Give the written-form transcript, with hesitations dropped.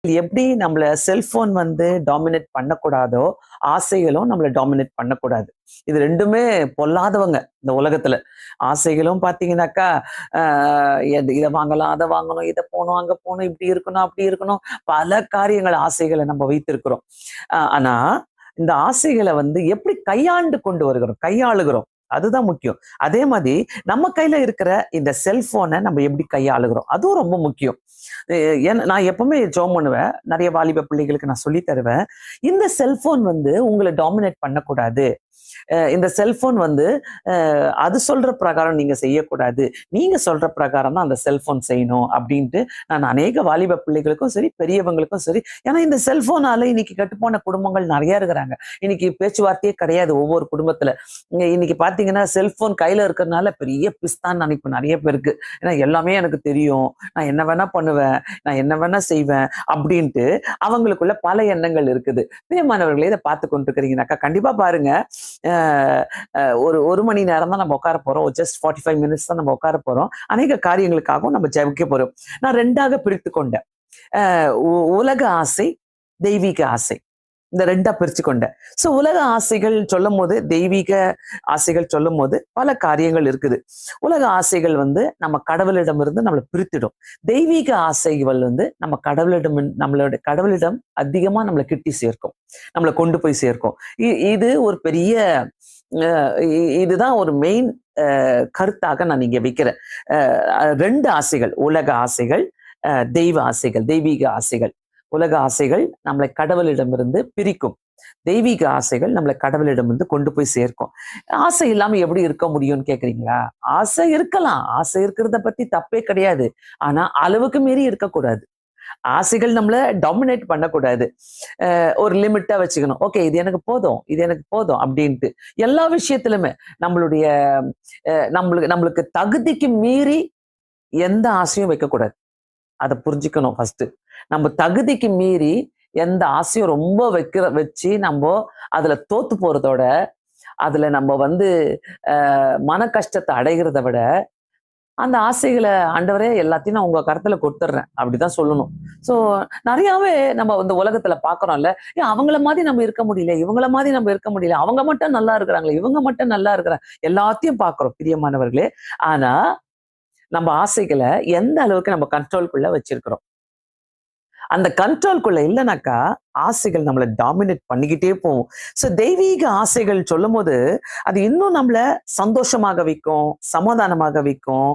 எப்படி நம்மள செல்போன் வந்து டாமினேட் பண்ணக்கூடாதோ, ஆசைகளும் நம்மள டாமினேட் பண்ணக்கூடாது. இது 2மே பொல்லாதவங்க இந்த உலகத்துல. ஆசைகளும் பார்த்தீங்கன்னாக்கா, அ இத வாங்கலாம், அத வாங்கணும், இத போணும், அங்க போணும், இப்படி இருக்கணும், அப்படி இருக்கணும். பல காரியங்கள் ஆசைகள நம்ம வைத்திருக்கிறோம். ஆனா, இந்த ஆசைகள வந்து எப்படி கையாண்டு கொண்டு வருகிறோம், கையாளுகிறோம். அதுதான் முக்கியம். அதே மாதிரி நம்ம கையில இருக்கிற இந்த செல்போன நம்ம எப்படி கையாளுகிறோம், அதுவும் ரொம்ப முக்கியம். ஏன்னா நான் எப்பவுமே ஜெபம் பண்ணுவேன். நிறைய வாலிப பிள்ளைகளுக்கு நான் சொல்லி தருவேன். இந்த செல்போன் வந்து உங்கள டாமினேட் பண்ணக்கூடாது. இந்த செல்போன் வந்து அது சொல்ற பிரகாரம் நீங்க செய்யக்கூடாது. நீங்க சொல்ற பிரகாரம் தான் அந்த செல்போன் செய்யணும் அப்படின்ட்டு நான் அநேக வாலிப பிள்ளைகளுக்கும் சரி, பெரியவங்களுக்கும் சரி. ஏன்னா இந்த செல்போனால இன்னைக்கு கெட்டுப்போன குடும்பங்கள் நிறைய இருக்கிறாங்க. இன்னைக்கு பேச்சுவார்த்தையே கிடையாது ஒவ்வொரு குடும்பத்துல. இன்னைக்கு பாத்தீங்கன்னா செல்போன் கையில இருக்கிறதுனால பெரிய பிஸ்தான் நினைப்பு நிறைய பேருக்கு. ஏன்னா எல்லாமே எனக்கு தெரியும். நான் என்ன வேணா பண்ணுவேன். நான் என்ன வேணா செய்வேன் அப்படின்ட்டு அவங்களுக்குள்ள பல எண்ணங்கள் இருக்குது. பிரியமானவர்களே, இதை பார்த்து கொண்டிருக்கிறீங்கனாக்கா கண்டிப்பா பாருங்க. ஒரு மணி நேரம் தான் நம்ம உட்கார போறோம். ஜஸ்ட் 45 மினிட்ஸ் தான் நம்ம உட்கார போறோம். அநேக காரியங்களுக்காகவும் நம்ம ஜெபிக்க போறோம். நான் 2ஆக பிரித்து கொண்டேன். உலக ஆசை, தெய்வீக ஆசை. இந்த 2ஆ பிரிச்சு கொண்டேன். சோ உலக ஆசைகள் சொல்லும் போது, தெய்வீக ஆசைகள் சொல்லும் போது பல காரியங்கள் இருக்குது. உலக ஆசைகள் வந்து நம்ம கடவுளிடமிருந்து நம்மளை பிரித்திடும். தெய்வீக ஆசைகள் வந்து நம்மளோட கடவுளிடம் அதிகமா நம்மளை கிட்டி சேர்க்கும், நம்மளை கொண்டு போய் சேர்க்கும். இது ஒரு பெரிய இதுதான் ஒரு மெயின் கருத்தாக நான் இங்க வைக்கிறேன். 2 ஆசைகள், உலக ஆசைகள், தெய்வ ஆசைகள், தெய்வீக ஆசைகள். உலக ஆசைகள் நம்மளை கடவுளிடமிருந்து பிரிக்கும். தெய்வீக ஆசைகள் நம்மளை கடவுளிடமிருந்து கொண்டு போய் சேர்க்கும். ஆசை இல்லாம எப்படி இருக்க முடியும்னு கேக்குறீங்களா? ஆசை இருக்கலாம். ஆசை இருக்கிறத பத்தி தப்பே கிடையாது. ஆனா அளவுக்கு மீறி இருக்கக்கூடாது. ஆசைகள் நம்மள டாமினேட் பண்ணக்கூடாது. ஒரு லிமிட்டா வச்சுக்கணும். ஓகே, இது எனக்கு போதும், இது எனக்கு போதும் அப்படின்ட்டு. எல்லா விஷயத்திலுமே நம்மளுடைய நம்மளுக்கு தகுதிக்கு மீறி எந்த ஆசையும் வைக்கக்கூடாது. அதை புரிஞ்சுக்கணும் ஃபர்ஸ்ட். நம்ம தகுதிக்கு மீறி எந்த ஆசையும் ரொம்ப வச்சு நம்ம அதுல தோத்து போறதோட, அதுல நம்ம வந்து மன கஷ்டத்தை அடைகிறத விட, அந்த ஆசைகளை ஆண்டவரே எல்லாத்தையும் நான் உங்க கருத்துல கொடுத்துட்றேன் அப்படிதான் சொல்லணும். சோ நிறையாவே நம்ம இந்த உலகத்துல பாக்குறோம்ல, ஏன் அவங்கள மாதிரி நம்ம இருக்க முடியல, இவங்கள மாதிரி நம்ம இருக்க முடியல, அவங்க மட்டும் நல்லா இருக்கிறாங்களே, இவங்க மட்டும் நல்லா இருக்கிறாங்க, எல்லாத்தையும் பாக்குறோம் பிரியமானவர்களே. ஆனா நம்ம ஆசைகளை எந்த அளவுக்கு நம்ம கண்ட்ரோல்குள்ள வச்சிருக்கிறோம்? அந்த கண்ட்ரோல்குள்ள இல்லைனாக்கா ஆசைகள் நம்மளை டாமினேட் பண்ணிக்கிட்டே போகும். சோ தெய்வீக ஆசைகள் சொல்லும் போது அது இன்னும் நம்மள சந்தோஷமாக வைக்கும், சமாதானமாக வைக்கும்,